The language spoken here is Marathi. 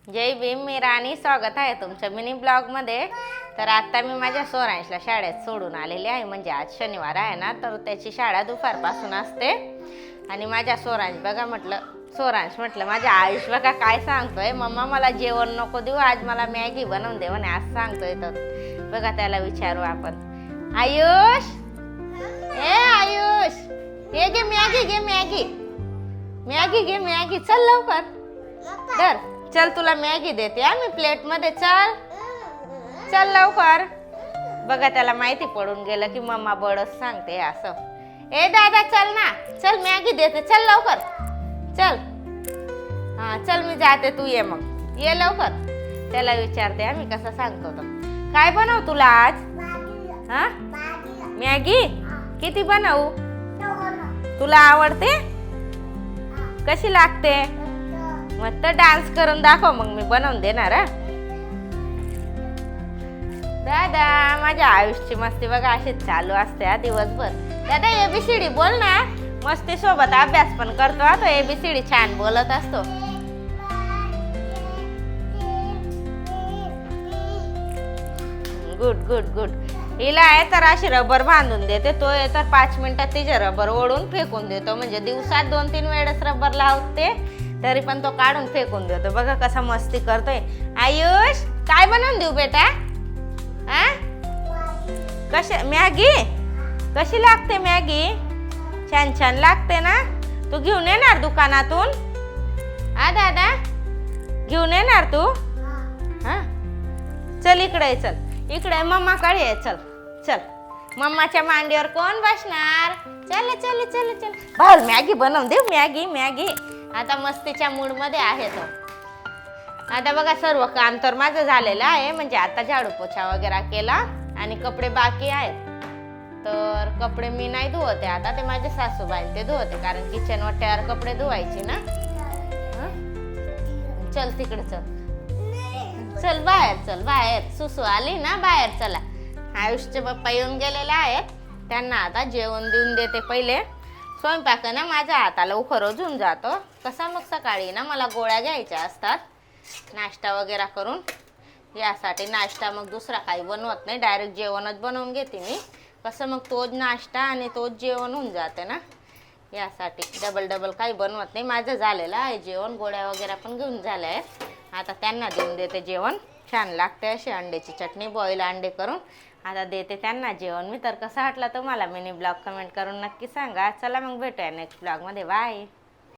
जय भीम, मी राणी. स्वागत आहे तुमच्या मिनी ब्लॉगमध्ये. तर आता मी माझ्या सोरांशला शाळेत सोडून आलेली आहे. म्हणजे आज शनिवार आहे ना, तर त्याची शाळा दुपारपासून असते. आणि माझ्या सोरांश बघा म्हटलं माझ्या आयुष बघा काय सांगतोय, मम्मा मला जेवण नको देऊ, आज मला मॅगी बनवून दे म्हणे, आज सांगतोय. तर बघा त्याला विचारू आपण. आयुष, ए आयुष, हे घे मॅगी, घे मॅगी, मॅगी घे मॅगी, चल लवकर धर. चल तुला मॅगी देते मी प्लेट मध्ये, चल चल लवकर. बघा त्याला माहिती पडून गेलं की मम्मा बडच सांगते असं. ए दादा चल ना, चल मॅगी देते, चल लवकर चल. हा चल मी जाते, तू ये मग, ये लवकर. त्याला विचारते आम्ही कसं सांगतो. तो काय बनव तुला आज? हा मॅगी किती बनवू? तुला आवडते? कशी लागते? मग तर डान्स करून दाखव, मग मी बनवून देणार. दादा माझ्या आयुषची मस्ती बघा अशीच चालू असते दिवसभर. दादा एबीसीडी बोल ना. मस्ती सोबत अभ्यास पण करतो. तो एबीसीडी छान बोलत असतो. Good good good. हिला आहे तर अशी रबर बांधून देते, तो तर 5 मिनिटात तिचे रबर ओढून फेकून देतो. म्हणजे दिवसात 2-3 वेळेस रबर लावते, तरी पण तो काढून फेकून देतो. बघा कसा मस्ती करतोय. आयुष काय बनवून देऊ बेटा? मॅगी कशी लागते? मॅगी छान छान लागते ना. तू घेऊन येणार दुकानातून? दादा घेऊन येणार तू? हा चल इकडे, चल इकडे मम्माकडे ये. चल चल, मम्माच्या मांडीवर कोण बसणार? चल चल चल चल बाहेर मॅगी बनवून देऊ. Maggi Maggi. आता मस्तीच्या मूड मध्ये आहे तो. आता बघा सर्व काम तर माझं झालेलं आहे. म्हणजे आता झाडू पोछा वगैरे केला आणि कपडे बाकी आहेत. तर कपडे मी नाही धुवते आता, ते माझे सासूबाई ते धुवते, कारण किचन वाट्यावर कपडे धुवायची ना. चल तिकडे चल, चल बाहेर, चल बाहेर. सुसू आली ना, बाहेर चला. आयुषचे पप्पा येऊन गेलेले आहेत, त्यांना आता जेवण देऊन देते. पहिले स्वयंपाक ना माझ्या हाताला उखर होऊन जातो. कसा मग सकाळी ना मला गोळ्या घ्यायच्या असतात नाश्ता वगैरे करून. यासाठी नाश्ता मग दुसरा काही बनवत नाही, डायरेक्ट जेवणच बनवून घेते मी. कसं मग तोच नाश्ता आणि तोच जेवण होऊन जाते ना, यासाठी डबल डबल काही बनवत नाही. माझं झालेलं आहे जेवण, गोळ्या वगैरे पण घेऊन झाल्या आहेत. आता त्यांना देऊन देते जेवण. छान लागते अशी अंड्याची चटणी, बॉईल अंडे करून. आता देते त्यांना जेवण मी. तर कसा वाटला तुम्हाला मिनी ब्लॉग कमेंट करून नक्की सांगा. चला मग भेटूया नेक्स्ट ब्लॉगमध्ये. बाय.